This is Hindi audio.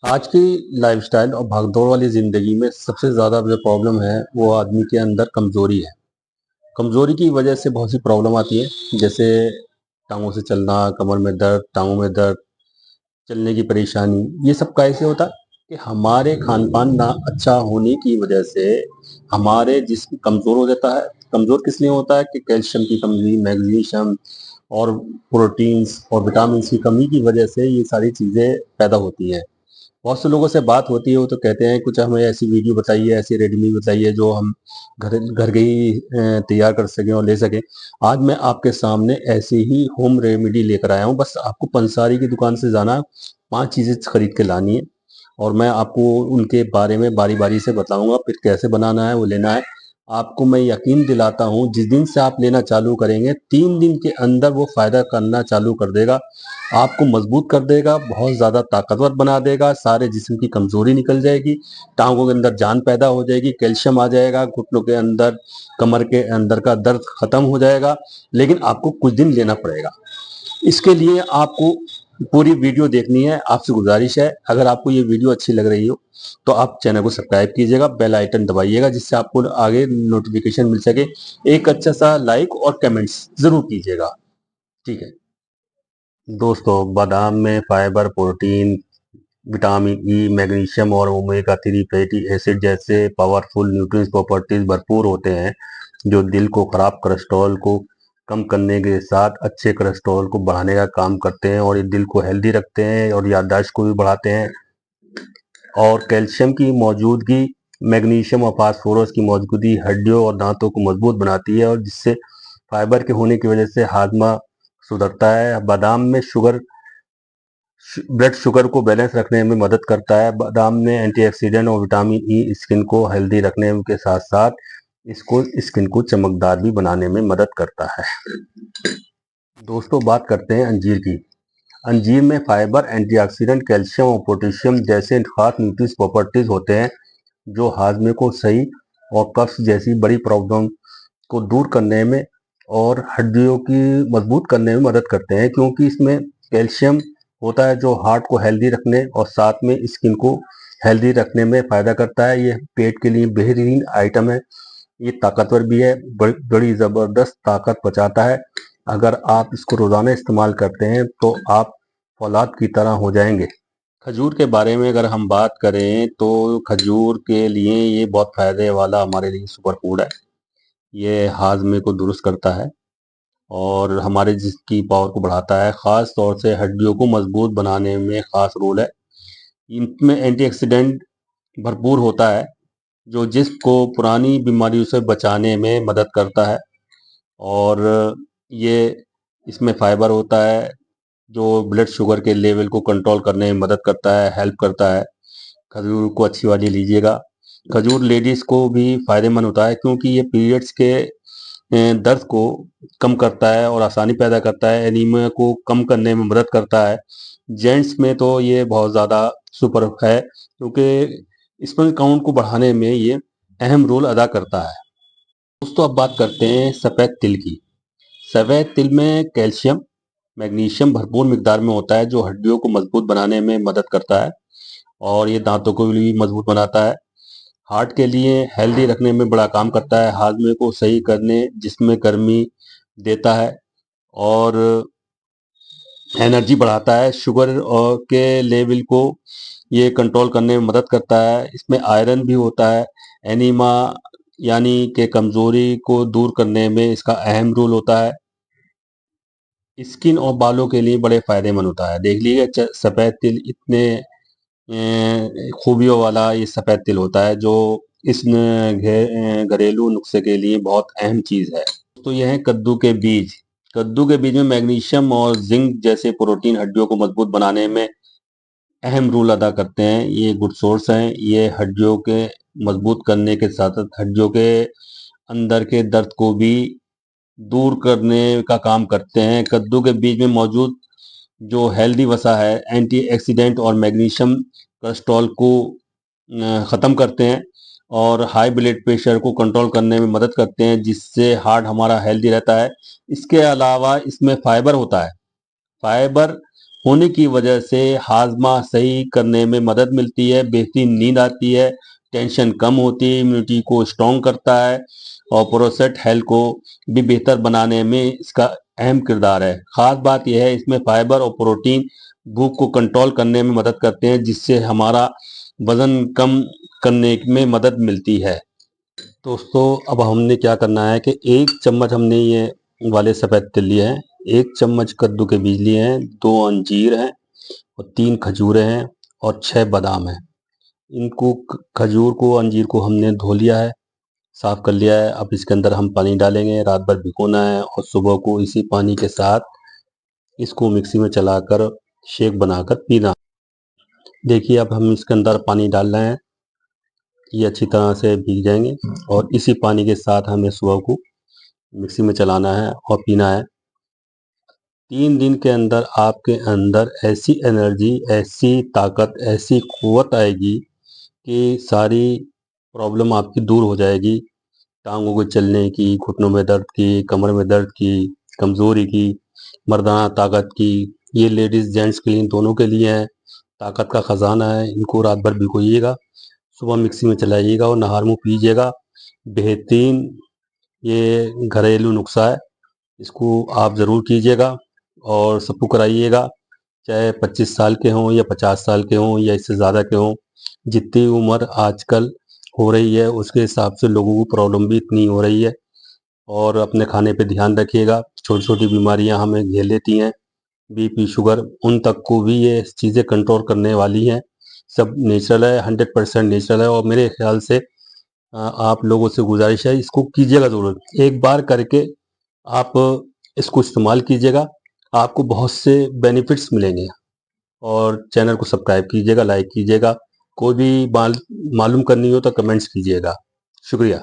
आज की लाइफस्टाइल और भागदौड़ वाली ज़िंदगी में सबसे ज़्यादा जो प्रॉब्लम है वो आदमी के अंदर कमज़ोरी है। कमज़ोरी की वजह से बहुत सी प्रॉब्लम आती है, जैसे टाँगों से चलना, कमर में दर्द, टाँगों में दर्द, चलने की परेशानी। ये सब कैसे होता है कि हमारे खान-पान ना अच्छा होने की वजह से हमारे जिस्म कमज़ोर हो जाता है। कमज़ोर किस लिए होता है कि कैल्शियम की कमी, मैग्नीशियम और प्रोटीन्स और विटामिन्स की कमी की वजह से ये सारी चीज़ें पैदा होती हैं। बहुत से लोगों से बात होती है, वो तो कहते हैं कुछ हमें ऐसी वीडियो बताइए, ऐसी रेडमी बताइए जो हम घर घर के ही तैयार कर सकें और ले सकें। आज मैं आपके सामने ऐसी ही होम रेमेडी लेकर आया हूँ। बस आपको पंसारी की दुकान से जाना है, 5 चीज़ें खरीद के लानी है और मैं आपको उनके बारे में बारी-बारी से बताऊँगा, फिर कैसे बनाना है, वो लेना है। आपको मैं यकीन दिलाता हूँ, जिस दिन से आप लेना चालू करेंगे, 3 दिन के अंदर वो फ़ायदा करना चालू कर देगा। आपको मजबूत कर देगा, बहुत ज़्यादा ताकतवर बना देगा, सारे जिस्म की कमज़ोरी निकल जाएगी, टाँगों के अंदर जान पैदा हो जाएगी, कैल्शियम आ जाएगा, घुटनों के अंदर, कमर के अंदर का दर्द खत्म हो जाएगा, लेकिन आपको कुछ दिन लेना पड़ेगा। इसके लिए आपको पूरी वीडियो देखनी है। आपसे गुजारिश है, अगर आपको ये वीडियो अच्छी लग रही हो, तो आप चैनल को सब्सक्राइब कीजिएगा, बेल आइकन दबाइएगा जिससे आपको आगे नोटिफ़िकेशन मिल सके। एक अच्छा-सा लाइक और कमेंट्स ज़रूर कीजिएगा। ठीक है। दोस्तों, बादाम में fibre, protein, vitamin E, magnesium और ओमेगा 3 फैटी एसिड जैसे पावरफुल न्यूट्रिएंट्स प्रॉपर्टीज भरपूर होते हैं, जो दिल को खराब कोलेस्ट्रॉल को कम करने के साथ अच्छे कोलेस्ट्रॉल को बढ़ाने का काम करते हैं और ये दिल को हेल्दी रखते हैं और याददाश्त को भी बढ़ाते हैं। और कैल्शियम की मौजूदगी, मैग्नीशियम और फास्फोरस की मौजूदगी हड्डियों और दांतों को मजबूत बनाती है और जिससे फाइबर के होने की वजह से हाजमा सुधरता है। बादाम में ब्लड शुगर को बैलेंस रखने में मदद करता है। बादाम में एंटीऑक्सीडेंट और विटामिन ई स्किन को हेल्दी रखने के साथ साथ इसको स्किन को चमकदार भी बनाने में मदद करता है। दोस्तों, बात करते हैं अंजीर की। अंजीर में फाइबर, एंटीऑक्सीडेंट, कैल्शियम और पोटेशियम जैसे खास न्यूट्रिएंट्स प्रॉपर्टीज होते हैं, जो हाजमे को सही और कब्ज जैसी बड़ी प्रॉब्लम को दूर करने में और हड्डियों की मजबूत करने में मदद करते हैं, क्योंकि इसमें कैल्शियम होता है जो हार्ट को हेल्दी रखने और साथ में स्किन को हेल्दी रखने में फायदा करता है। ये पेट के लिए बेहतरीन आइटम है। ये ताकतवर भी है, बड़ी जबरदस्त ताकत पहुंचाता है। अगर आप इसको रोजाना इस्तेमाल करते हैं तो आप फौलाद की तरह हो जाएंगे। खजूर के बारे में अगर हम बात करें तो खजूर के लिए ये बहुत फायदे वाला हमारे लिए सुपर फूड है। ये हाजमे को दुरुस्त करता है और हमारे जिस्म की पावर को बढ़ाता है। ख़ास तौर से हड्डियों को मजबूत बनाने में ख़ास रोल है। इनमें एंटीऑक्सीडेंट भरपूर होता है, जो जिस्म को पुरानी बीमारियों से बचाने में मदद करता है। और ये इसमें फाइबर होता है, जो ब्लड शुगर के लेवल को कंट्रोल करने में मदद करता है, हेल्प करता है। खजूर को अच्छी वाली लीजिएगा। खजूर लेडीज़ को भी फ़ायदेमंद होता है, क्योंकि ये पीरियड्स के दर्द को कम करता है और आसानी पैदा करता है, एनीमिया को कम करने में मदद करता है। जेंट्स में तो ये बहुत ज़्यादा सुपर है, क्योंकि स्पर्म काउंट को बढ़ाने में ये अहम रोल अदा करता है। दोस्तों, अब बात करते हैं सफ़ेद तिल की। सफ़ेद तिल में कैल्शियम, मैग्नीशियम भरपूर मिकदार में होता है, जो हड्डियों को मजबूत बनाने में मदद करता है और ये दांतों को भी मजबूत बनाता है। हार्ट के लिए हेल्दी रखने में बड़ा काम करता है, हाजमे को सही करने, जिसमें गर्मी देता है और एनर्जी बढ़ाता है। शुगर और के लेवल को ये कंट्रोल करने में मदद करता है। इसमें आयरन भी होता है। एनीमा यानी कि कमजोरी को दूर करने में इसका अहम रोल होता है। स्किन और बालों के लिए बड़े फायदेमंद होता है। देख लीजिए, सफ़ेद तिल इतने खूबियों वाला ये सफ़ेद तिल होता है, जो इस घरेलू नुस्खे के लिए बहुत अहम चीज़ है। तो यह है कद्दू के बीज। कद्दू के बीज में मैग्नीशियम और जिंक जैसे प्रोटीन हड्डियों को मजबूत बनाने में अहम रोल अदा करते हैं। ये गुड सोर्स हैं। ये हड्डियों के मजबूत करने के साथ साथ हड्डियों के अंदर के दर्द को भी दूर करने का काम करते हैं। कद्दू के बीज में मौजूद जो हेल्दी वसा है, एंटीऑक्सीडेंट और मैग्नीशियम कोलेस्ट्रॉल को ख़त्म करते हैं और हाई ब्लड प्रेशर को कंट्रोल करने में मदद करते हैं, जिससे हार्ट हमारा हेल्दी रहता है। इसके अलावा इसमें फाइबर होता है। फाइबर होने की वजह से हाजमा सही करने में मदद मिलती है, बेहतरीन नींद आती है, टेंशन कम होती है, इम्यूनिटी को स्ट्रॉन्ग करता है और प्रोस्टेट हेल्थ को भी बेहतर बनाने में इसका अहम किरदार है। खास बात यह है इसमें फाइबर और प्रोटीन भूख को कंट्रोल करने में मदद करते हैं, जिससे हमारा वजन कम करने में मदद मिलती है। दोस्तों अब हमने क्या करना है कि 1 चम्मच हमने ये वाले सफ़ेद तिल लिए हैं, 1 चम्मच कद्दू के बीज लिए हैं, 2 अंजीर हैं और 3 खजूरें हैं और 6 बादाम हैं। इनको खजूर को अंजीर को हमने धो लिया है, साफ़ कर लिया है। अब इसके अंदर हम पानी डालेंगे, रात भर भिगोना है और सुबह को इसी पानी के साथ इसको मिक्सी में चलाकर शेक बनाकर पीना। देखिए अब हम इसके अंदर पानी डाल रहे हैं, ये अच्छी तरह से भीग जाएंगे और इसी पानी के साथ हमें सुबह को मिक्सी में चलाना है और पीना है। 3 दिन के अंदर आपके अंदर ऐसी एनर्जी, ऐसी ताकत, ऐसी क़ुव्वत आएगी कि सारी प्रॉब्लम आपकी दूर हो जाएगी। टांगों के चलने की, घुटनों में दर्द की, कमर में दर्द की, कमज़ोरी की, मर्दाना ताकत की, ये लेडीज़ जेंट्स के लिए दोनों के लिए है। ताकत का ख़जाना है। इनको रात भर भिगोइएगा, सुबह मिक्सी में चलाइएगा और नहार मुँह पीजिएगा। बेहतरीन ये घरेलू नुस्खा है, इसको आप ज़रूर कीजिएगा और सबको कराइएगा, चाहे 25 साल के हों या 50 साल के हों या इससे ज़्यादा के हों। जितनी उम्र आजकल हो रही है उसके हिसाब से लोगों को प्रॉब्लम भी इतनी हो रही है। और अपने खाने पे ध्यान रखिएगा। छोटी-छोटी बीमारियां हमें घेर लेती हैं, बीपी, शुगर, उन तक को भी ये चीज़ें कंट्रोल करने वाली हैं। सब नेचुरल है, 100% नेचुरल है और मेरे ख्याल से आप लोगों से गुजारिश है इसको कीजिएगा ज़रूर। एक बार करके आप इसको इस्तेमाल कीजिएगा, आपको बहुत से बेनिफिट्स मिलेंगे। और चैनल को सब्सक्राइब कीजिएगा, लाइक कीजिएगा। कोई भी मालूम करनी हो तो कमेंट्स कीजिएगा। शुक्रिया।